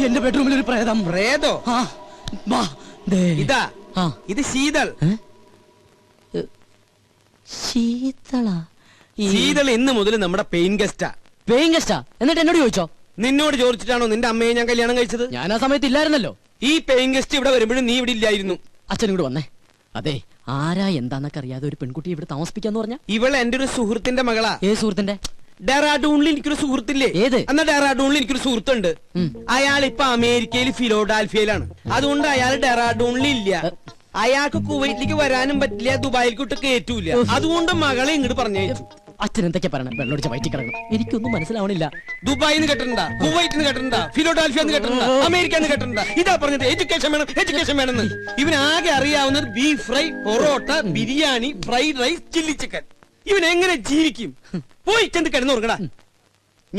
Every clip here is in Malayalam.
എന്റെ ബെഡ്റൂമിൽ ഒരു പ്രേതം. പ്രേതോ? ഇതാ ഇത് ശീതൾ. ശീതൾ ഇന്ന് മുതൽ നമ്മുടെ പെയിൻ ഗസ്റ്റാ. പെയിൻ ഗസ്റ്റാ? എന്നിട്ട് എന്നോട് ചോദിച്ചോ? നിന്നോട് ചോദിച്ചിട്ടാണോ നിന്റെ അമ്മയെ ഞാൻ കല്യാണം കഴിച്ചത്? ഞാൻ ആ സമയത്ത് ഇല്ലായിരുന്നല്ലോ. ഈ പെയിൻ ഗസ്റ്റ് ഇവിടെ വരുമ്പോഴും നീ ഇവിടെ ഇല്ലായിരുന്നു. അച്ഛനും കൂടെ വന്നേ. അതെ, ആരാ എന്താന്നൊക്കെ അറിയാതെ ഒരു പെൺകുട്ടി ഇവിടെ താമസിപ്പിക്കാന്ന് പറഞ്ഞ? ഇവൾ എന്റെ ഒരു സുഹൃത്തിന്റെ മകളാ. ഏത് സുഹൃത്തിന്റെ? ഡെറാഡൂണിൽ എനിക്കൊരു സുഹൃത്തില്ലേ? ഏത്? എന്നാ ഡെറാഡൂണിൽ എനിക്കൊരു സുഹൃത്തുണ്ട്. അയാൾ ഇപ്പൊ അമേരിക്കയിൽ ഫിലോഡാൽഫിയയിലാണ്. അതുകൊണ്ട് അയാൾ ഡെറാഡൂണിൽ ഇല്ല. അയാൾക്ക് കുവൈറ്റിലേക്ക് വരാനും പറ്റില്ല, ദുബായിൽക്കോട്ട് കയറ്റൂല. അതുകൊണ്ട് മകളെ ഇങ്ങോട്ട് പറഞ്ഞയച്ചു. അച്ഛൻ എന്തൊക്കെ പറയണം? വെള്ളമൊടിച്ച വയറ്റി കിടക്കണം. എനിക്കൊന്നും മനസ്സിലാവണില്ല. ദുബായിന്ന് കേട്ടിട്ടുണ്ടാ, കുവൈറ്റിന്ന് കേട്ടിട്ടുണ്ടാ, ഫിലോഡാൽഫിയെന്ന് കേട്ടിട്ടുണ്ടാ, അമേരിക്കന്ന് കേട്ടിട്ടുണ്ടാ. ഇതാ പറഞ്ഞത് എഡ്യൂക്കേഷൻ വേണം, എഡ്യൂക്കേഷൻ വേണമെന്ന്. ഇവനാകെ അറിയാവുന്നത് beef fry, porotta, biryani, fried rice, chilli chicken. ഇവൻ എങ്ങനെ ജീവിക്കും? പോയി ചെന്ന് കിടന്നുറങ്ങടാ.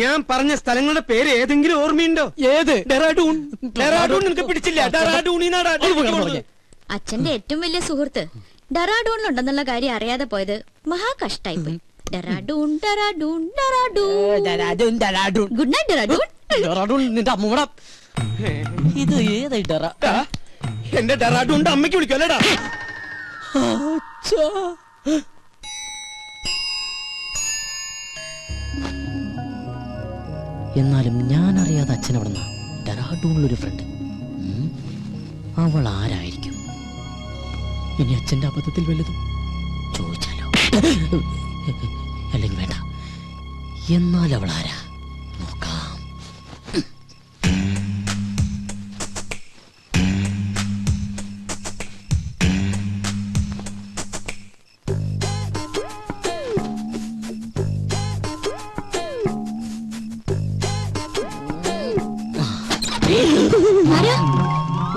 ഞാൻ പറഞ്ഞ സ്ഥലങ്ങളുടെ പേര് ഏതെങ്കിലും ഓർമ്മയുണ്ടോ? ഏത്? ഡെറാഡൂൺ. ഡെറാഡൂൺ നിനക്ക് പിടിച്ചില്ല? ഡെറാഡൂണിനാടാ. അച്ഛന്റെ ഏറ്റവും വലിയ സുഹൃത്ത് ഡെറാഡൂണിലുണ്ടെന്നുള്ള കാര്യം അറിയാതെ പോയത് മഹാ കഷ്ടായിപ്പോയി. ഡെറാഡൂൺ ഡെറാഡൂൺ ഡെറാഡൂൺ. Good night Dehradun. ഡെറാഡൂൺ നിന്റെ അമ്മൂട. ഇത് ഏതായി ഡെറാ? എന്റെ ഡെറാഡൂണിന്റെ അമ്മയ്ക്ക് വിളിക്കല്ലേടാ. എന്നാലും ഞാൻ അറിയാതെ അച്ഛൻ അവിടുന്ന് ഡെറാഡൂണിലൊരു ഫ്രണ്ട്. അവൾ ആരായിരിക്കും? ഇനി അച്ഛന്റെ അബദ്ധത്തിൽ വല്ലതും ചോദിച്ചാലോ? അല്ലെങ്കിൽ വേണ്ട. എന്നാൽ അവൾ ആരാ നോക്കാം.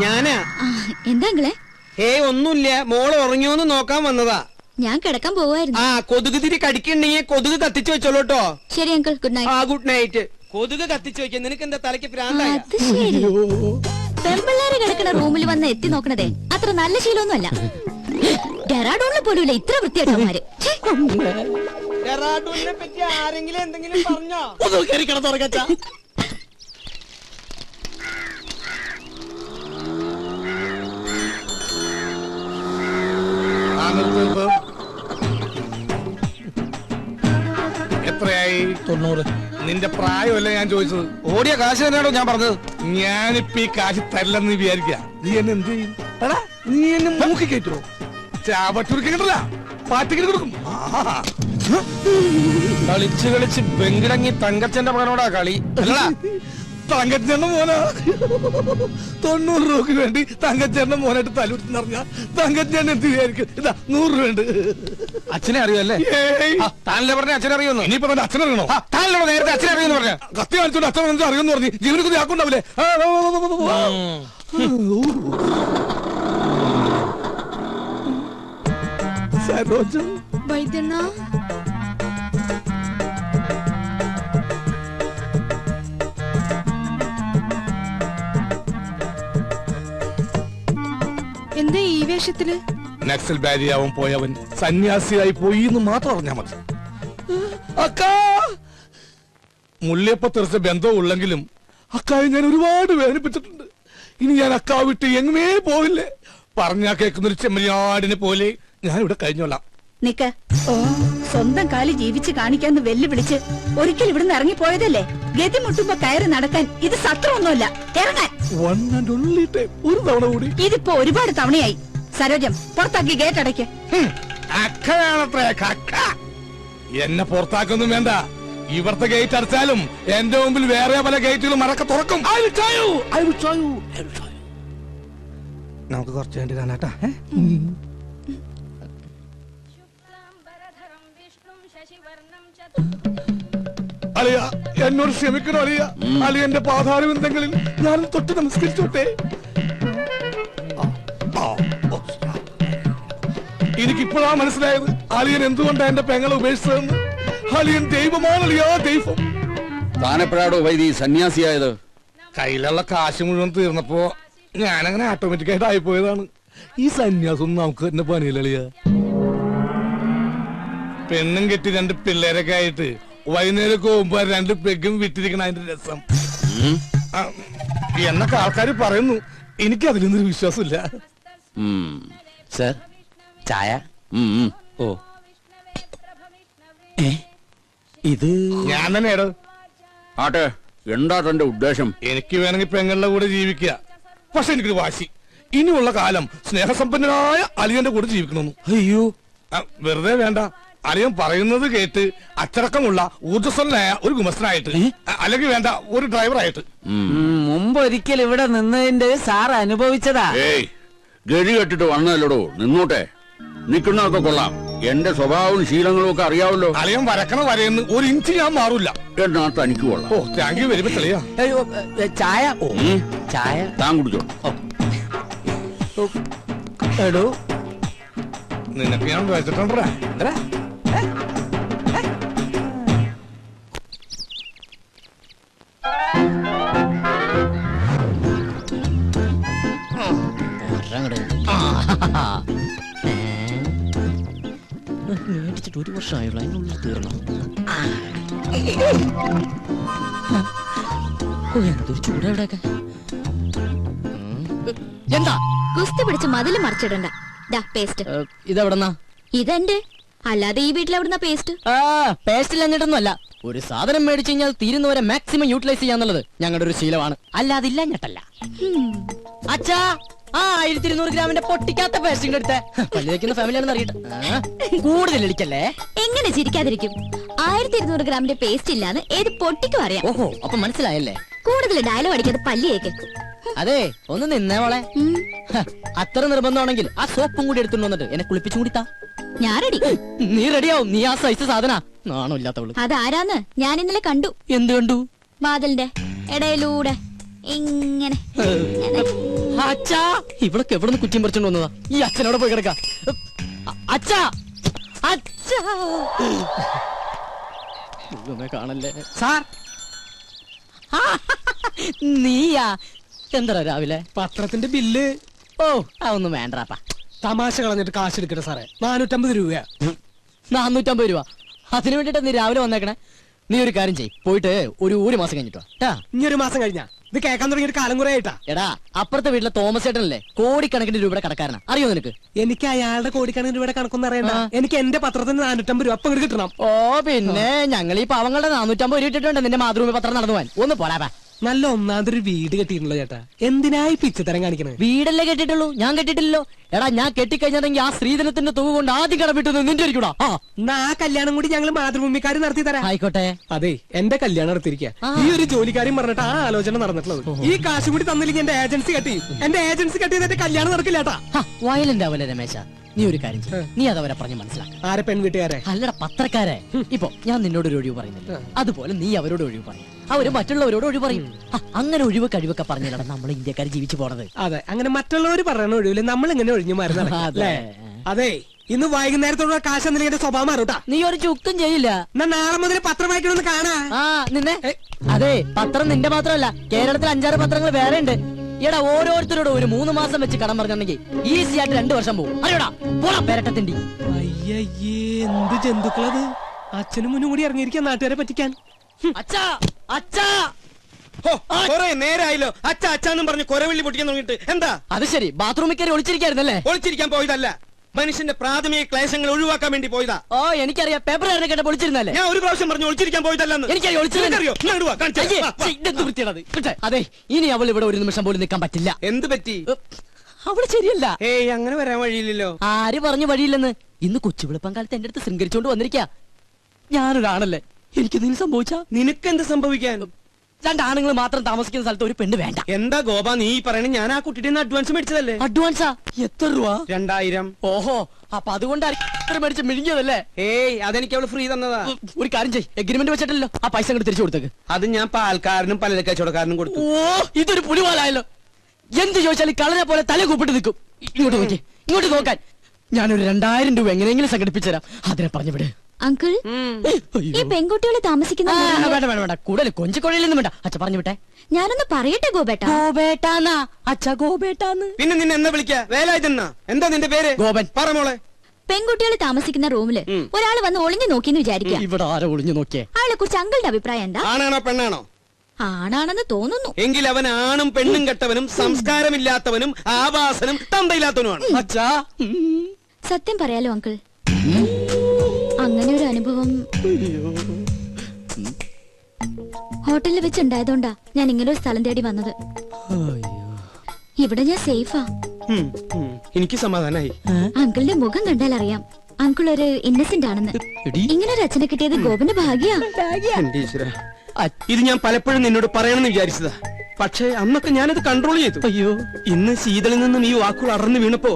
ഞാനാ. എന്താ അങ്കിളെ? ഒന്നുമില്ല, മോള് ഉറങ്ങിയോന്ന് നോക്കാൻ വന്നതാ. ഞാൻ കിടക്കാൻ പോവായിരുന്നു. കൊതുക് തിരി കടിക്കണ്ടെങ്കിൽ കൊതുക് കത്തിച്ചു വെച്ചോളൂട്ടോ. ശരി uncle, good night. Good night. കൊതുക് കത്തിച്ചു വെക്കാൻ നിനക്ക് എന്താ തലയ്ക്ക് പ്രാന്തായ? പെമ്പിള്ളേര് കിടക്കുന്ന റൂമിൽ വന്ന് എത്തി നോക്കണതേ അത്ര നല്ല ശീലമൊന്നുമല്ല. ഡെറാഡൂണിൽ പോലും ഇത്ര വൃത്തിയായിട്ടവന്മാര്. ഡെറാഡൂണിനെ പറ്റി ആരെങ്കിലും എന്തെങ്കിലും പറഞ്ഞോ? എത്രയായി? 90. നിന്റെ പ്രായമല്ല ഞാൻ ചോദിച്ചത്. ഓടിയ കാശ് തന്നെയാണോ ഞാൻ പറഞ്ഞത്? ഞാനിപ്പ ഈ കാശ് തരില്ലെന്ന് വിചാരിക്കുക. നീ എന്നെ എന്ത് ചെയ്യും? നീ എന്നെ മൂക്കി കയറ്റുമോ? ചാപട്ടുരുക്കില്ല, പാറ്റിക്കിട്ട് കൊടുക്കും. കളിച്ച് കളിച്ച് ബെങ്കിടങ്ങി തങ്കച്ചന്റെ മകനോടാ കളി. തങ്കച്ചേട്ടന്റെ മോനാ. 90 രൂപക്ക് വേണ്ടി തങ്കച്ചേട്ടന്റെ മോനായിട്ട് തലൂർന്ന് പറഞ്ഞ തങ്കച്ചേട്ടൻ എന്ത് വിചാരിക്കും? ഇതാ 100 രൂപ ഉണ്ട്. അച്ഛനെ അറിയുമല്ലേ? താനല്ലേ പറഞ്ഞ അച്ഛനെ അറിയുന്നു. ഇനിയിപ്പോ അച്ഛനറിയണോ? താനല്ലോ നേരത്തെ അച്ഛനെ അറിയുന്നു പറഞ്ഞ. കത്തി കാണിച്ചോണ്ട് അച്ഛൻ അറിയുമെന്ന് പറഞ്ഞു. ജീവനക്ക് ആക്കുണ്ടാവില്ലേ? സരോജം വൈദ്യണ്ണ, എന്താ ഈ വേഷത്തില്? നക്സൽ ബാരിയാവും പോയവൻ സന്യാസിയായി പോയി എന്ന് മാത്രം അറിഞ്ഞാൽ മതി. അക്കാ മുല്ലയപ്പ തെറിച്ച ബന്ധമുള്ളെങ്കിലും അക്കായെ ഞാൻ ഒരുപാട് വേദനിപ്പിച്ചിട്ടുണ്ട്. ഇനി ഞാൻ അക്കാ വിട്ട് എങ്ങുമേ പോവില്ലേ. പറഞ്ഞാ കേൾക്കുന്നൊരു ചെമ്മരിയാടിനെ പോലെ ഞാൻ ഇവിടെ കഴിഞ്ഞോളാം. നിക്ക, സ്വന്തം കാലി ജീവിച്ച് കാണിക്കാന്ന് വെല്ലുവിളിച്ച് ഒരിക്കൽ ഇവിടുന്ന് ഇറങ്ങിപ്പോയതല്ലേ? ഗതി മുട്ടുമ്പോ കയറി നടക്കാൻ ഇത് സത്രമൊന്നുമല്ല. ഇറങ്ങാൻ ഒരു തവണ കൂടി. ഇതിപ്പോ ഒരുപാട് തവണയായി. സരോജം, പുറത്താക്കി ഗേറ്റ് അടയ്ക്ക്. അക്കയാണത്രേ കക്ക. എന്നെ പുറത്താക്കൊന്നും വേണ്ട. ഇവിടുത്തെ ഗേറ്റ് അടച്ചാലും എന്റെ മുമ്പിൽ വേറെ പല ഗേറ്റുകളും മറക്ക തുറക്കും. നമുക്ക് കുറച്ച് വേണ്ടി കാണാട്ടാ. അളിയ, എന്നോട് ക്ഷമിക്കണോ അളിയ? അളിയന്റെ പാതാരവിന്ദങ്ങളിൽ ഞാൻ തൊട്ട് നമസ്കരിച്ചോട്ടെ. എനിക്കിപ്പോഴാ മനസ്സിലായത് അളിയൻ എന്തുകൊണ്ടാ എന്റെ പെങ്ങളെ ഉപേക്ഷിച്ചതെന്ന്. അളിയൻ ദൈവമാണ് അളിയാ, ദൈവം. താനെപ്പോഴാടോ വൈദി സന്യാസിയായത്? കയ്യിലുള്ള കാശ് മുഴുവൻ തീർന്നപ്പോ ഞാനങ്ങനെ ഓട്ടോമാറ്റിക്കായിട്ട് ആയിപ്പോയതാണ്. ഈ സന്യാസം നമുക്ക് തന്നെ പണിയില്ല അളിയ. പെണ്ണും കെട്ടി 2 പിള്ളേരൊക്കെ ആയിട്ട് വൈകുന്നേരമൊക്കെ പോകുമ്പോ 2 പെഗും വിട്ടിരിക്കണ അതിന്റെ രസം ആ, എന്നൊക്കെ ആൾക്കാർ പറയുന്നു. എനിക്ക് അതിലൊന്നും വിശ്വാസമില്ല. സർ ചായ. ഓ ഇത് ഞാൻ തന്നെയാടോ. ആട്ടെ, എന്താ തന്റെ ഉദ്ദേശം? എനിക്ക് വേണമെങ്കിൽ പെങ്ങളുടെ കൂടെ ജീവിക്കുക. പക്ഷെ എനിക്കൊരു വാശി, ഇനിയുള്ള കാലം സ്നേഹസമ്പന്നനായ അലിയന്റെ കൂടെ ജീവിക്കണമെന്ന്. അയ്യോ, വെറുതെ വേണ്ട, അലിയൻ പറയുന്നത് കേട്ട് അച്ചടക്കമുള്ള ഊർജ്ജസ്വലനായ ഒരു ഗുമസ്തനായിട്ട്, അല്ലെങ്കിൽ വേണ്ട ഒരു ഡ്രൈവറായിട്ട്. മുമ്പ് ഒരിക്കൽ ഇവിടെ നിന്നതിന്റെ സാർ അനുഭവിച്ചതാ. ഏയ്, ഗതി കെട്ടിട്ട് വന്നതല്ലടോ, നിന്നോട്ടെ. നിൽക്കുന്നതൊക്കെ കൊള്ളാം, എന്റെ സ്വഭാവവും ശീലങ്ങളും ഒക്കെ അറിയാവല്ലോ. അലിയൻ വരക്കണ വരയെന്ന് 1 ഇഞ്ച് ഞാൻ മാറൂല. എന്നാ തനിക്ക് കൊള്ളാം. ഓ, താങ്ക് യു വെരി മച്ച് അളിയാ. അയ്യോ, ചായ. ഓ ചായ താൻ കുടിച്ചോ. എടോ, നിനക്ക് ഞാൻ വെച്ചിട്ടുണ്ടാ. മേടിച്ചിട്ട് 1 വർഷമായുള്ള അതിനുള്ളിൽ തീർന്നു. എന്തൊരു ചൂടാ ഇവിടെയൊക്കെ. എന്താ കുസ്തി പിടിച്ച് മതില് മറിച്ചിടണ്ട. ദാ പേസ്റ്റ്. ഇതെവിടെന്നാ? ഇതെന്റെ, അല്ലാതെ ഈ വീട്ടിലെവിടുന്ന പേസ്റ്റ്? പേസ്റ്റിൽ എന്നിട്ടൊന്നുമല്ല, ഒരു സാധനം മേടിച്ചു കഴിഞ്ഞാൽ തീരുന്നവരെ മാക്സിമം യൂട്ടിലൈസ് ചെയ്യാന്നുള്ളത് ഞങ്ങളുടെ ഒരു ശീലമാണ്. അല്ലാതെ ഇല്ല ഞെട്ടല്ല. അച്ഛാ, 1200 ഗ്രാമിന്റെ പൊട്ടിക്കാത്ത പേസ്റ്റിംഗ് എടുത്തേ. പല്ല് വെക്കുന്ന ഫാമിലിയാണെന്ന് അറിയട്ടെ. കൂടുതൽ ഇടിക്കല്ലേ. എങ്ങനെ ചിരിക്കാതിരിക്കും? 1200 ഗ്രാമിന്റെ പേസ്റ്റ് ഇല്ലാന്ന് ഏത് പൊട്ടിക്കും അറിയാം. ഓഹോ, അപ്പൊ മനസ്സിലായല്ലേ. കൂടുതൽ ഡയലോഗ് അടിക്കാതെ പല്ലിയേക്ക്. അതെ, ഒന്ന് നിന്നേ മോളെ. അത്ര നിർബന്ധമാണെങ്കിൽ ആ സോപ്പും കൂടി എടുത്തുകൊണ്ട് വന്നിട്ട് എന്നെ കുളിപ്പിച്ചും കൂടി താ. ഞാൻ റെഡി. നീ റെഡിയാവും. നീ ആ സൈസ് സാധന നാണോ ഇല്ലാത്തവള്. അതാരാന്ന് ഞാൻ ഇന്നലെ കണ്ടു. എന്ത് കണ്ടു? വാതിലിന്റെ ഇടയിലൂടെ ഇങ്ങനെ. അച്ഛാ, ഇവളൊക്കെ എവിടെ നിന്ന് കുറ്റിയും പറിച്ചോണ്ട് വന്നതാ? ഈ അച്ഛനോടെ പോയി കിടക്ക. അച്ഛാ, അച്ഛാ, കാണല്ലേ സാർ, നീയാ? എന്താ രാവിലെ പത്രത്തിന്റെ ബില്ല്. ഓ, അതൊന്നും വേണ്ടാപ്പാ. തമാശ കളഞ്ഞിട്ട് കാശ് എടുക്കട്ടെ സാറേ. 450 രൂപയാ. 450 രൂപ. അതിനു വേണ്ടിട്ടാ നീ രാവിലെ വന്നേക്കണേ. നീ ഒരു കാര്യം ചെയ്യ്, പോയിട്ട് ഒരു മാസം കഴിഞ്ഞിട്ടോ. ഇനി 1 മാസം കഴിഞ്ഞാ ഇത് കേൾക്കാൻ തുടങ്ങിയിട്ട് കാലം കുറെ ആയിട്ടാ. എടാ, അപ്പുറത്തെ വീട്ടിലെ തോമസ് ചേട്ടനല്ലേ കോടിക്കണക്കിന് രൂപയുടെ കടക്കാരനാ, അറിയോ നിനക്ക്? എനിക്ക് അയാളുടെ കോടിക്കണക്കിന് രൂപയുടെ കണക്കൊന്നും അറിയണ്ട. എനിക്ക് എന്റെ പത്രത്തിന് 450 രൂപ അപ്പം ഇങ്ങോട്ട് കിട്ടണം. ഓ പിന്നെ, ഞങ്ങൾ ഈ പാവങ്ങളുടെ 450 രൂപ ഇട്ടിട്ടുണ്ട് നിന്റെ മാതൃഭൂമി പത്രം നടന്നു പോവാൻ. ഒന്ന് പോരാ. നല്ല ഒന്നാമതൊരു വീട് കെട്ടിയിട്ടുണ്ടോ ചേട്ടാ? എന്തിനായി പിച്ചത്തരം കാണിക്കണേ? വീടല്ലേ കെട്ടിട്ടുള്ളൂ, ഞാൻ കെട്ടിട്ടില്ലല്ലോ. എടാ, ഞാൻ കെട്ടിക്കഴിഞ്ഞാണെങ്കിൽ ആ സ്ത്രീധനത്തിന്റെ തുക കൊണ്ട് ആദ്യം കടമിട്ടു നിന്റെ ഇരിക്കൂടാ. എന്നാ ആ കല്യാണം കൂടി ഞങ്ങൾ മാതൃഭൂമിക്കാർ നടത്തി തരാം. ആയിക്കോട്ടെ. അതെ, എന്റെ കല്യാണം നടത്തിയിരിക്കുക. ഈ ഒരു ജോലിക്കാരും പറഞ്ഞിട്ട് ആ ആലോചന നടന്നിട്ടുള്ളത്. ഈ കാശ് കൂടി തന്നില്ലെങ്കിൽ എന്റെ ഏജൻസി കെട്ടി. എന്റെ ഏജൻസി കെട്ടിയത് എന്റെ കല്യാണം നടക്കില്ല ചേട്ടാ. വയലന്റ് ആവല്ലേ രമേശ. നീ ഒരു കാര്യം ചെയ്യ്, നീ അതവരെ പറഞ്ഞ് മനസ്സിലാക്ക. ആരെ? പെൺവീട്ടുകാരെ? അല്ലട, പത്രക്കാരെ. ഇപ്പൊ ഞാൻ നിന്നോട് ഒരു ഒഴിവ് പറയുന്നില്ല, അതുപോലെ നീ അവരോട് ഒഴിവ് പറയും, അവര് മറ്റുള്ളവരോട് ഒഴിവ് പറയും. അങ്ങനെ ഒഴിവ് കഴിവൊക്കെ പറഞ്ഞില്ലടാ നമ്മൾ ഇന്ത്യക്കാർ ജീവിച്ചു പോണത്. അതെ, അങ്ങനെ മറ്റുള്ളവർ പറയുന്ന ഒഴിവില് നമ്മൾ ഇങ്ങനെ ഒഴിഞ്ഞു മാറി നടക്കാം. അതെ, ഇന്ന് വൈകുന്നേരത്തോടെ കാശ് എന്തെങ്കിലും എന്റെ സ്വഭാവം മാറൂട്ടാ. നീ ഒരു ചുക്കും ചെയ്യില്ല. എന്നാ നാളെ മുതൽ പത്രം വായിക്കണമെന്ന് കാണാ. നിന്നെ. അതെ, പത്രം നിന്റെ മാത്രമല്ല, കേരളത്തിൽ 5-6 പത്രങ്ങൾ വേറെ ഉണ്ട്. എടാ, ഓരോരുത്തരോട് ഒരു 3 മാസം വെച്ച് കടം പറഞ്ഞിട്ടുണ്ടെങ്കിൽ ഈസി ആയിട്ട് 2 വർഷം പോകും. അറിയോടാ, പോടാ പെരട്ടത്തിണ്ടി. അയ്യേ, എന്ത് ജന്തുക്കളത്! അച്ഛനും മുന്നും കൂടി ഇറങ്ങിയിരിക്കാൻ നാട്ടുകാരെ പറ്റിക്കാൻ. അച്ഛാ, അച്ഛാ, കൊറേ നേരായല്ലോ അച്ഛ അച്ഛാന്നും പറഞ്ഞ് കൊരവെള്ളി പൊട്ടിക്കാൻ തുടങ്ങിട്ട്. എന്താ അത് ശരി, ബാത്റൂമിൽ കയറി ഒളിച്ചിരിക്കായിരുന്നല്ലേ? ഒളിച്ചിരിക്കാൻ പോയതല്ല, മനുഷ്യന്റെ പ്രാഥമിക ക്ലേശങ്ങൾ ഒഴിവാക്കാൻ വേണ്ടി പോയതാ. ഓ, എനിക്കറിയാം, പേപ്പർ കേട്ട പൊളിച്ചിരുന്നല്ലേ? ഞാൻ ഒരു പ്രാവശ്യം പറഞ്ഞു ഒളിച്ചിരിക്കാൻ പോയതല്ലെന്ന്. എനിക്കറിയോ അതെ, ഇനി അവൾ ഇവിടെ ഒരു നിമിഷം പോലും നിൽക്കാൻ പറ്റില്ല. എന്ത് പറ്റി? അവള് ശരിയല്ല. ഏയ്, അങ്ങനെ വരാൻ വഴിയില്ലല്ലോ. ആര് പറഞ്ഞു വഴിയില്ലെന്ന്? ഇന്ന് കൊച്ചുവിളപ്പം കാലത്ത് എന്റെ അടുത്ത് ശൃംഗരിച്ചോണ്ട് വന്നിരിക്കാ. ഞാനൊരാണല്ലേ, എനിക്കെന്തെങ്കിലും സംഭവിച്ചാ? നിനക്കെന്ത് സംഭവിക്കാൻ? 2 ആണുങ്ങൾ മാത്രം താമസിക്കുന്ന സ്ഥലത്ത് ഒരു പെണ്ണ് വേണ്ട. എന്താ ഗോപ നീ പറയണേ? ഞാൻ ആ കുട്ടിയുടെ അഡ്വാൻസ് മേടിച്ചതല്ലേ. അഡ്വാൻസാ? എത്ര രൂപ? 2000. ഓഹോ, അപ്പൊ അതുകൊണ്ടാണ് മേടിച്ച് മിഴുങ്ങിയതല്ലേ? ഏയ്, അതെനിക്ക് അവള് ഫ്രീ തന്നതാ. ഒരു കാര്യം ചെയ്യ്, എഗ്രിമെന്റ് വെച്ചിട്ടല്ലോ ആ പൈസ അങ്ങോട്ട് തിരിച്ചു കൊടുത്തേക്ക്. അത് ഞാൻ പാൽക്കാരനും പല കച്ചവടക്കാരനും കൊടുത്തു. ഓ, ഇതൊരു പുലിവാലായല്ലോ. എന്ത് ചോദിച്ചാലും കളനെ പോലെ തല കൂപ്പിട്ട് നിൽക്കും. ഇങ്ങോട്ട് നോക്കി, ഇങ്ങോട്ട് നോക്കാൻ. ഞാനൊരു 2000 രൂപ എങ്ങനെയെങ്കിലും സംഘടിപ്പിച്ചു തരാം. അതിനെ പറഞ്ഞു വിട്. അങ്കിൾ, ഈ പെൺകുട്ടികളെ താമസിക്കുന്ന വേണ്ട വേണ്ട വേണ്ട, കൂടുതൽ കൊഞ്ചിക്കൊഴയിലൊന്നും വേണ്ട. അച്ഛ പറഞ്ഞു വിട്ടെ. ഞാനൊന്ന് പറയട്ടെ ഗോപേട്ടാ. ഗോപേട്ടാന്നാ? അച്ഛ ഗോപേട്ടാന്ന്. പിന്നെ നിന്നെ എന്താ വിളിക്കാ? വേലായുധന്നാ? എന്താ നിന്റെ പേര്? ഗോപൻ. പറ മോളെ. പെൺകുട്ടികൾ താമസിക്കുന്ന റൂമില് ഒരാൾ വന്ന് ഒളിഞ്ഞു നോക്കിന്ന് വിചാരിക്കുക. ഇവിടെ ആരോ ഒളിഞ്ഞു നോക്കിയേ? അയാളെ കുറിച്ച് അങ്കിളുടെ അഭിപ്രായം എന്താ? ആണാണോ പെണ്ണാണോ? ആണാണെന്ന് തോന്നുന്നു. എങ്കിൽ അവൻ ആണും പെണ്ണും കെട്ടവനും സംസ്കാരമില്ലാത്തവനും ആവാസനും തന്തയില്ലാത്തവനുമാണ്. അച്ഛാ, സത്യം പറയാലോ അങ്കിൾ, അങ്ങനെ ഒരു അനുഭവം ഹോട്ടലിൽ വെച്ചുണ്ടായതുകൊണ്ടാ ഞാൻ ഇങ്ങനെ ഒരു സ്ഥലം തേടി വന്നത്. ഇവിടെ ഞാൻ സേഫാ. എനിക്ക് സമാധാനായി. അങ്കിളിന്റെ മുഖം കണ്ടാൽ അറിയാം അങ്കിൾ ഒരു ഇന്നസെന്റ് ആണെന്ന്. ഇങ്ങനെ ഒരു അച്ഛനെ കിട്ടിയത് ഗോപന്റെ ഭാഗ്യാ. എന്റെ ഈശ്വരാ, ഇത് ഞാൻ പലപ്പോഴും നിന്നോട് പറയണമെന്ന് വിചാരിച്ചതാ. പക്ഷേ അന്നൊക്കെ ഞാനത് കൺട്രോൾ ചെയ്തു. അയ്യോ, ഇന്ന് ശീതളിൽ നിന്നും ഈ വാക്കുകൾ അടർന്നു വീണപ്പോ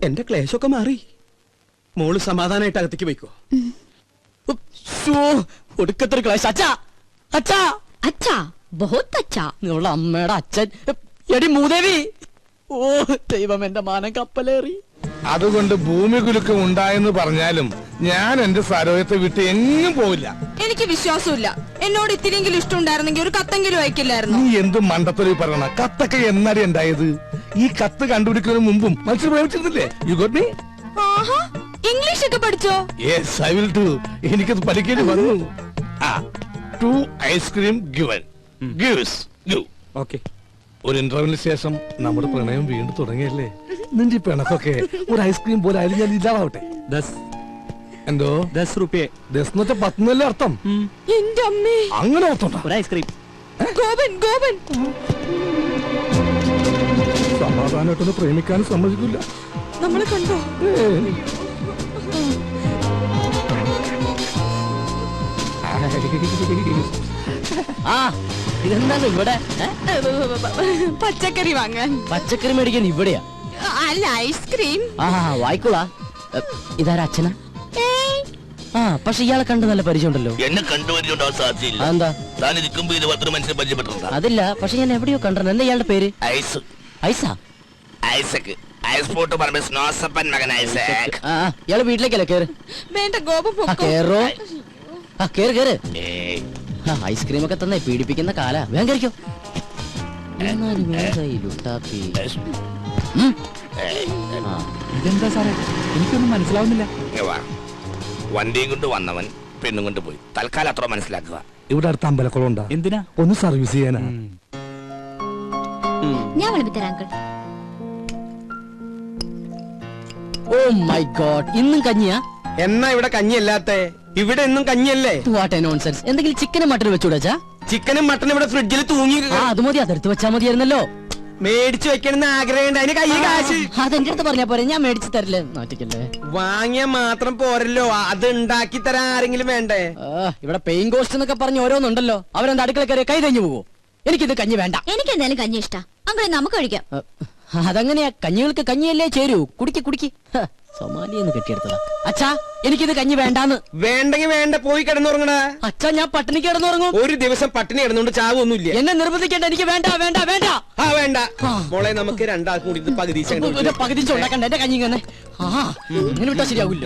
എന്റെ ക്ലേശമൊക്കെ മാറി. മോള് സമാധാനായിട്ട് അകത്തേക്ക് പോയിക്കോ. ഒടുക്കത്തൊരു ക്ലാസ്. അച്ഛാ, അച്ഛാ, അച്ഛാ, ബഹുത്ത് അച്ഛാ. നിങ്ങളുടെ അമ്മയുടെ അച്ഛൻ. എടി മൂദേവി, ഓ ദൈവം, എന്റെ മാനം കപ്പലേറി. അതുകൊണ്ട് ഭൂമി കുലുക്കം ഉണ്ടായെന്ന് പറഞ്ഞാലും ഞാൻ എന്റെ സരോയത്തെ വിട്ട് എങ്ങും പോവില്ല. എനിക്ക് വിശ്വാസമില്ല. എന്നോട് ഇത്തിരിയെങ്കിലും ഇഷ്ടം ഉണ്ടായിരുന്നെങ്കിൽ ഒരു കത്തെങ്കിലും അയക്കില്ലായിരുന്നു. നീ എന്ത് മണ്ടത്തൊരു പറയണ? കത്തൊക്കെ എന്നാടി ഉണ്ടായത്? ഈ കത്ത് കണ്ടുപിടിക്കുന്നതിന് മുമ്പും മനുഷ്യർ പ്രേമിച്ചിരുന്നില്ലേ? You got me? ഇംഗ്ലീഷ് ഒക്കെ പഠിച്ചോ? Yes, I will do. എനിക്കത് പഠിക്കേണ്ടി വന്നു. Two ice cream given gives give. Okay. ഒരു ഇന്റർവ്യൂവിന് ശേഷം നമ്മുടെ പ്രണയം വീണ്ടും തുടങ്ങിയല്ലേ? നിന്റെ പിണക്കൊക്കെ ഒരു ഐസ്ക്രീം പോലെ ആയാലും ഞാൻ ഇല്ലാതാവട്ടെ. എന്തോ 10 രൂപ 10 എന്ന് വെച്ചാൽ 10 എന്നല്ലേ അർത്ഥം? എന്റെ അമ്മേ, അങ്ങനെ അർത്ഥം. ഒരു ഐസ്ക്രീം. ഗോപൻ, ഗോപൻ. സമാധാനമായിട്ടൊന്ന് പ്രേമിക്കാനും സമ്മതിക്കില്ല. നമ്മളെ കണ്ടോ? ആ, ഇതെന്താണ് ഇവിടെ? പച്ചക്കറി വാങ്ങാൻ. പച്ചക്കറി മേടിക്കാൻ ഇവിടെയാ? അല്ല, ഐസ്ക്രീം. ആ, വായിക്കോളാ. ഇതാരാ അച്ഛനാ? ആ, പക്ഷെ ഇയാളെ കണ്ട് നല്ല പരിചയമുണ്ടല്ലോ. എന്നെ കണ്ടുപരിചയമുണ്ടാവാൻ സാധ്യതയില്ല. അതെന്താ? താൻ ഇരിക്കുമ്പോ ഇത് 10 മനുഷ്യരെ പരിചയപ്പെട്ടിട്ടുണ്ടോ? അതില്ല, പക്ഷെ ഞാൻ എവിടെയോ കണ്ടിട്ടുണ്ട്. എന്താ ഇയാളുടെ പേര്? ഐസ്. ഐസാ? ഐസക്. ഐസ് പോട്ട് പറഞ്ഞ സ്നോസപ്പൻ മകൻ ഐസക്. ആ, ഇയാള് വീട്ടിലേക്കല്ലേ? കേറ്. വേണ്ട, ഗോപൻ ആ, പൊക്കോ. കേറോ. ആ, കേറ് കേറ്. ഏയ്. ഐസ്ക്രീം ഒക്കെ തന്നെ പീഡിപ്പിക്കുന്ന കാല. വേഗം കഴിക്കോ. ഇതെന്താ സാറേ, എനിക്കൊന്നും മനസ്സിലാവുന്നില്ല. ഇങ്ങ് വാ. വണ്ടിയും കൊണ്ട് വന്നവൻ പെണ്ണും കൊണ്ട് പോയി. തൽക്കാലം അത്ര മനസ്സിലാക്കുക. ഇവിടെ അടുത്ത് അമ്പലക്കുളം ഉണ്ടാ? എന്തിനാ? ഒന്ന് സർവീസ് ചെയ്യാനാ. ഞാൻ വിളിപ്പിത്തരാം അങ്കിൾ. ഓ മൈ ഗോഡ്, ഇന്നും കഞ്ഞിയാ? എന്നാ ഇവിടെ കഞ്ഞിയല്ലാത്ത? ഇവിടെ എന്നും കഞ്ഞിയല്ലേ? What A nonsense. എന്തെങ്കിലും ചിക്കനും മട്ടനും വെച്ചൂടാ? ചിക്കനും മട്ടനും ഇവിടെ ഫ്രിഡ്ജിൽ തൂങ്ങി ആ, അത് മതി. അതെടുത്ത് വെച്ചാ മതിയായിരുന്നല്ലോ. മേടിച്ചു വെക്കണമെന്ന് ആഗ്രഹമുണ്ട്. അതിന് കയ്യിൽ കാശ്. അതെന്റെ അടുത്ത് പറഞ്ഞാ പോരെ, ഞാൻ മേടിച്ചു തരില്ലേ. നാട്ടിക്കല്ലേ. വാങ്ങിയ മാത്രം പോരല്ലോ, അത് ഉണ്ടാക്കി തരാൻ ആരെങ്കിലും വേണ്ടേ? ഇവിടെ പെയിൻ കോസ്റ്റ് എന്നൊക്കെ പറഞ്ഞ് ഓരോന്നുണ്ടല്ലോ. അവരെന്താ അടുക്കള കയറി കൈ തഞ്ഞു പോവോ? എനിക്കിത് കഞ്ഞി വേണ്ട. എനിക്ക് എന്തായാലും കഞ്ഞി ഇഷ്ടാ. അങ്കിളെ നമുക്ക് കഴിക്കാം. അതങ്ങനെയാ, കഞ്ഞികൾക്ക് കഞ്ഞിയല്ലേ ചേരൂ. കുടിക്ക് കുടിക്ക്. സൊമാലിയെന്ന് കെട്ടിയെടുത്തതാ. അച്ഛാ, എനിക്കിത് കഞ്ഞി വേണ്ടാന്ന്. വേണ്ടെങ്കിൽ വേണ്ട, പോയി കിടന്നുറങ്ങടാ. അച്ഛാ, ഞാൻ പട്ടിണി കിടന്നുറങ്ങും. ഒരു ദിവസം പട്ടിണി കിടന്നുകൊണ്ട് ചാവൊന്നുമില്ല. എന്നെ നിർബന്ധിക്കേണ്ട. എനിക്ക് വേണ്ട വേണ്ട വേണ്ട. ആ വേണ്ട മോളെ, നമുക്ക് രണ്ടാൾക്കും കൂടി ഇത് പകുതി പകുതി ഉണ്ടാക്കണ്ട. എന്റെ കഞ്ഞി ഇങ്ങനെ. ആ, ഇങ്ങനെ വിട്ടാ ശരിയാവില്ല.